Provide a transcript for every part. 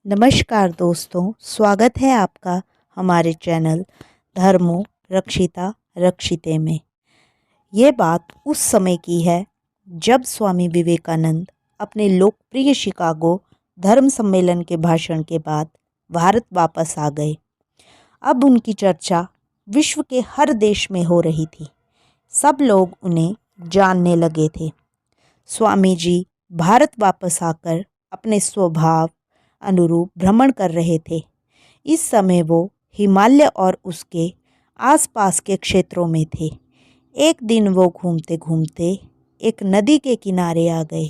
नमस्कार दोस्तों, स्वागत है आपका हमारे चैनल धर्मो रक्षिता रक्षिते में। ये बात उस समय की है जब स्वामी विवेकानंद अपने लोकप्रिय शिकागो धर्म सम्मेलन के भाषण के बाद भारत वापस आ गए। अब उनकी चर्चा विश्व के हर देश में हो रही थी। सब लोग उन्हें जानने लगे थे। स्वामी जी भारत वापस आकर अपने स्वभाव अनुरूप भ्रमण कर रहे थे। इस समय वो हिमालय और उसके आसपास के क्षेत्रों में थे। एक दिन वो घूमते घूमते एक नदी के किनारे आ गए।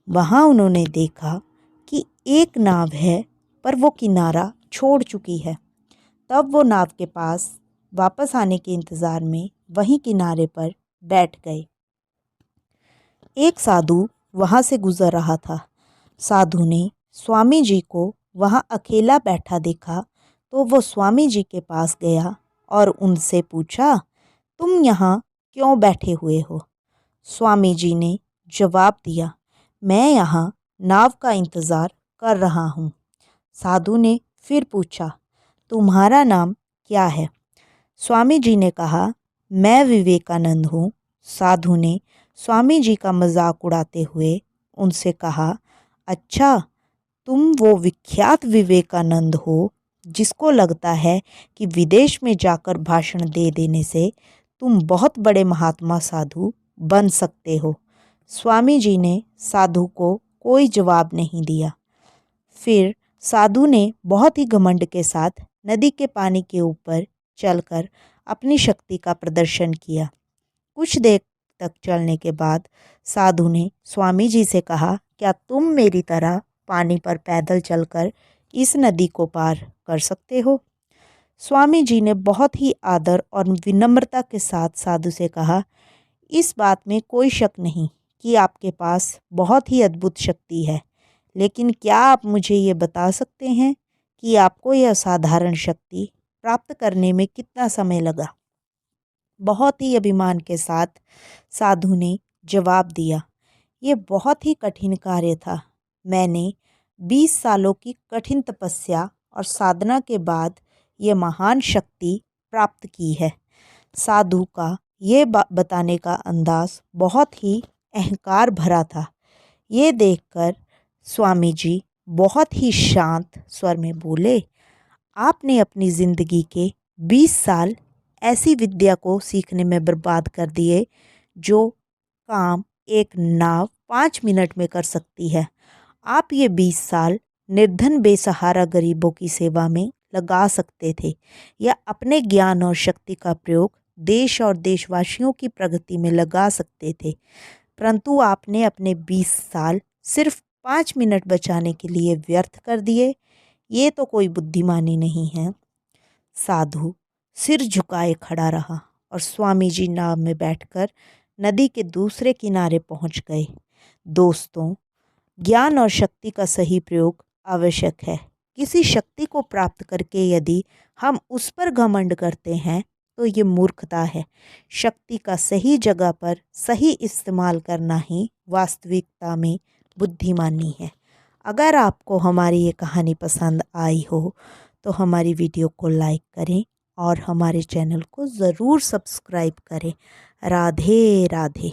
वहाँ उन्होंने देखा कि एक नाव है, पर वो किनारा छोड़ चुकी है। तब वो नाव के पास वापस आने के इंतज़ार में वहीं किनारे पर बैठ गए। एक साधु वहाँ से गुजर रहा था। साधु ने स्वामी जी को वहाँ अकेला बैठा देखा तो वो स्वामी जी के पास गया और उनसे पूछा, तुम यहाँ क्यों बैठे हुए हो? स्वामी जी ने जवाब दिया, मैं यहाँ नाव का इंतज़ार कर रहा हूँ। साधु ने फिर पूछा, तुम्हारा नाम क्या है? स्वामी जी ने कहा, मैं विवेकानंद हूँ। साधु ने स्वामी जी का मजाक उड़ाते हुए उनसे कहा, अच्छा, तुम वो विख्यात विवेकानंद हो जिसको लगता है कि विदेश में जाकर भाषण दे देने से तुम बहुत बड़े महात्मा साधु बन सकते हो। स्वामी जी ने साधु को कोई जवाब नहीं दिया। फिर साधु ने बहुत ही घमंड के साथ नदी के पानी के ऊपर चलकर अपनी शक्ति का प्रदर्शन किया। कुछ देर तक चलने के बाद साधु ने स्वामी जी से कहा, क्या तुम मेरी तरह पानी पर पैदल चलकर इस नदी को पार कर सकते हो? स्वामी जी ने बहुत ही आदर और विनम्रता के साथ साधु से कहा, इस बात में कोई शक नहीं कि आपके पास बहुत ही अद्भुत शक्ति है, लेकिन क्या आप मुझे ये बता सकते हैं कि आपको यह असाधारण शक्ति प्राप्त करने में कितना समय लगा? बहुत ही अभिमान के साथ साधु ने जवाब दिया, ये बहुत ही कठिन कार्य था। मैंने 20 सालों की कठिन तपस्या और साधना के बाद ये महान शक्ति प्राप्त की है। साधु का ये बताने का अंदाज बहुत ही अहंकार भरा था। ये देखकर स्वामी जी बहुत ही शांत स्वर में बोले, आपने अपनी ज़िंदगी के 20 साल ऐसी विद्या को सीखने में बर्बाद कर दिए जो काम एक नाव 5 मिनट में कर सकती है। आप ये 20 साल निर्धन बेसहारा गरीबों की सेवा में लगा सकते थे, या अपने ज्ञान और शक्ति का प्रयोग देश और देशवासियों की प्रगति में लगा सकते थे, परंतु आपने अपने 20 साल सिर्फ 5 मिनट बचाने के लिए व्यर्थ कर दिए। ये तो कोई बुद्धिमानी नहीं है। साधु सिर झुकाए खड़ा रहा और स्वामी जी नाव में बैठकर नदी के दूसरे किनारे पहुंच गए। दोस्तों, ज्ञान और शक्ति का सही प्रयोग आवश्यक है। किसी शक्ति को प्राप्त करके यदि हम उस पर घमंड करते हैं तो ये मूर्खता है। शक्ति का सही जगह पर सही इस्तेमाल करना ही वास्तविकता में बुद्धिमानी है। अगर आपको हमारी ये कहानी पसंद आई हो तो हमारी वीडियो को लाइक करें और हमारे चैनल को ज़रूर सब्सक्राइब करें। राधे राधे।